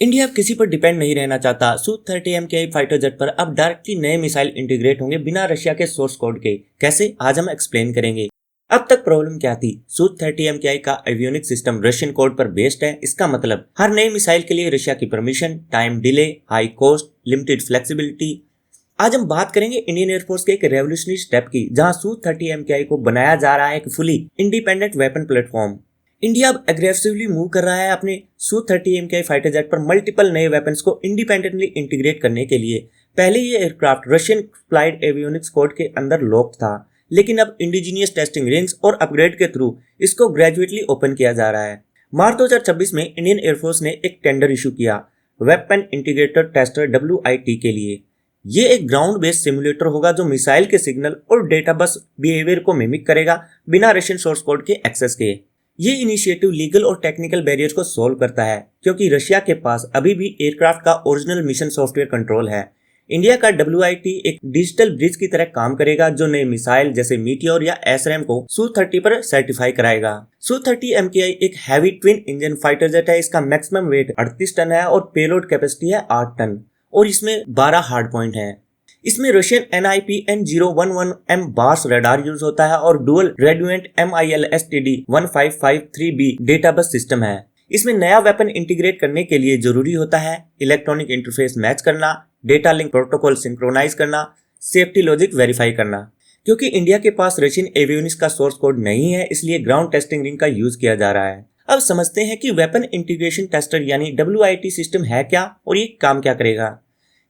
India अब किसी पर डिपेंड नहीं रहना चाहता। Su-30 MKI फाइटर जेट पर अब डायरेक्टली नए मिसाइल इंटीग्रेट होंगे बिना रशिया के सोर्स कोड के। कैसे, आज हम एक्सप्लेन करेंगे। अब तक प्रॉब्लम क्या थी? Su-30 MKI का एवियोनिक्स सिस्टम रशियन कोड पर बेस्ड है। इसका मतलब हर नई मिसाइल के लिए रशिया की permission, time delay, high cost, limited flexibility. आज हम बात करेंगे इंडियन एयरफोर्स के एक रेवोल्यूशनरी स्टेप की, जहां Su-30 MKI को बनाया जा रहा है एक fully independent weapon platform. India अब एग्रेसिवली मूव कर रहा है अपने Su-30 MKI फाइटर जेट पर मल्टीपल नए वेपन्स को इंडिपेंडेंटली इंटीग्रेट करने के लिए। पहले ये aircraft Russian flight avionics code के अंदर लॉक था, लेकिन अब इंडिजीनियस टेस्टिंग रिंग्स और अपग्रेड के थ्रू इसको ग्रेजुएटली ओपन किया जा रहा है। मार्च 2026 में इंडियन एयरफोर्स ने एक टेंडर इशू किया वेपन इंटीग्रेटर टेस्टर WIT के लिए। ये एक ग्राउंड बेस्ड सिमुलेटर होगा जो मिसाइल के सिग्नल और डेटा बस बिहेवियर को मिमिक करेगा बिना रशियन सोर्स कोड के एक्सेस के। ये इनिशिएटिव लीगल और टेक्निकल बैरियर को सॉल्व करता है, क्योंकि रशिया के पास अभी भी एयरक्राफ्ट का ओरिजिनल मिशन सॉफ्टवेयर कंट्रोल है। इंडिया का WIT एक डिजिटल ब्रिज की तरह काम करेगा जो नए मिसाइल जैसे मीटियोर या SRAM को Su-30 पर सर्टिफाई कराएगा। Su-30 MKI एक heavy twin engine fighter jet है। इसका मैक्सिमम वेट 38 टन है और पेलोड कैपेसिटी है 8 टन और इसमें 12 हार्ड पॉइंट हैं। इसमें Russian NIP-N011M bars radar use होता है और dual redundant MILSTD-1553B data bus system है। इसमें नया वेपन इंटीग्रेट करने के लिए जरूरी होता है इलेक्ट्रॉनिक इंटरफेस मैच करना, डेटा लिंक प्रोटोकॉल सिंक्रोनाइज करना, सेफ्टी लॉजिक वेरीफाई करना। क्योंकि इंडिया के पास रशियन एवियोनिक्स का सोर्स कोड नहीं है, इसलिए ग्राउंड टेस्टिंग रिंग का यूज किया जा रहा है। अब समझते हैं कि वेपन इंटीग्रेशन टेस्टर यानी WIT सिस्टम है क्या और ये काम क्या करेगा।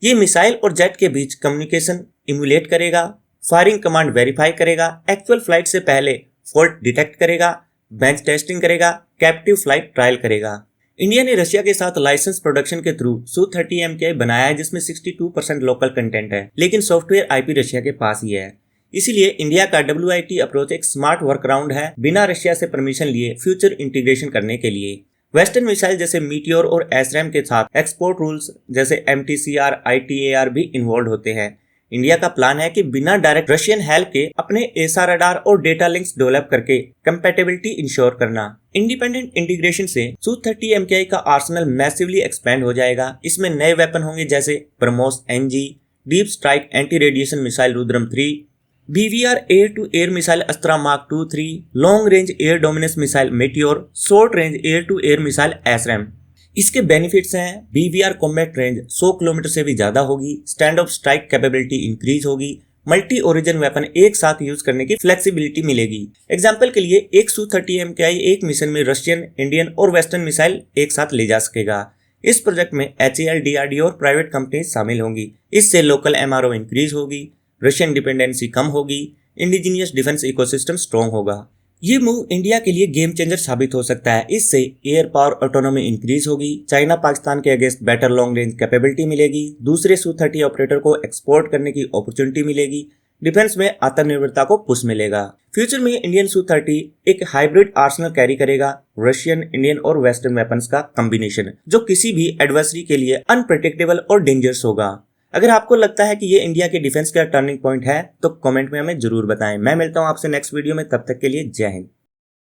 ये मिसाइल और जेट के बीच कम्युनिकेशन इमुलेट करेगा, फायरिंग कमांड वेरीफाई करेगा, एक्चुअल फ्लाइट से पहले फॉल्ट डिटेक्ट करेगा, बेंच टेस्टिंग करेगा, कैप्टिव फ्लाइट ट्रायल करेगा। इंडिया ने रशिया के साथ लाइसेंस प्रोडक्शन के थ्रू Su-30 MKI बनाया है, जिसमें 62% लोकल कंटेंट है, लेकिन सॉफ्टवेयर IP रशिया के पास ही है। इसीलिए इंडिया का WIT अप्रोच एक स्मार्ट वर्कअराउंड है बिना रशिया से परमिशन लिए फ्यूचर इंटीग्रेशन करने के लिए। वेस्टर्न मिसाइल जैसे मीटियोर और SRAM के साथ एक्सपोर्ट रूल्स जैसे MTCR, ITAR भी इन्वॉल्व होते हैं। इंडिया का प्लान है कि बिना डायरेक्ट रशियन हेल्प के अपने एसा रडार और डेटा लिंक्स डेवलप करके कंपैटिबिलिटी इंश्योर करना। इंडिपेंडेंट इंटीग्रेशन से Su-30 MKI का आर्सेनल मैसिवली एक्सपेंड हो जाएगा। इसमें नए वेपन होंगे जैसे BrahMos NG, deep strike anti radiation missile Rudram 3, BVR air to air missile Astra mark 2-3, long range air dominance missile Meteor, short range air to air missile SRAM। इसके benefits हैं BVR combat range 100 kilometre से भी ज्यादा होगी, stand off strike capability increase होगी, multi origin weapon एक साथ use करने की फ्लेक्सिबिलिटी मिलेगी। एग्जाम्पल के लिए एक Su-30 MKI एक मिशन में रशियन, इंडियन और वेस्टर्न मिसाइल एक साथ ले जा सकेगा। इस प्रोजेक्ट में HAL, DRDO और प्राइवेट कंपनी शामिल होंगी। इससे लोकल MRO इंक्रीज होगी, रशियन डिपेंडेंसी कम होगी, इंडिजीनियस डिफेंस इकोसिस्टम स्ट्रॉन्ग होगा। ये मूव इंडिया के लिए गेम चेंजर साबित हो सकता है। इससे एयर पावर ऑटोनॉमी इंक्रीज होगी, चाइना पाकिस्तान के against better long range capability मिलेगी, दूसरे Su-30 ऑपरेटर को एक्सपोर्ट करने की अपॉर्चुनिटी मिलेगी, डिफेंस में आत्मनिर्भरता को पुश मिलेगा। फ्यूचर में इंडियन Su-30 एक हाइब्रिड आर्सेनल कैरी करेगा, रशियन, इंडियन और वेस्टर्न वेपन्स का कॉम्बिनेशन, जो किसी भी एडवर्सरी के लिए अनप्रेडिक्टेबल और डेंजरस होगा। अगर आपको लगता है कि ये इंडिया के डिफेंस का टर्निंग पॉइंट है तो कमेंट में हमें जरूर बताएं। मैं मिलता हूं आपसे नेक्स्ट वीडियो में, तब तक के लिए जय हिंद।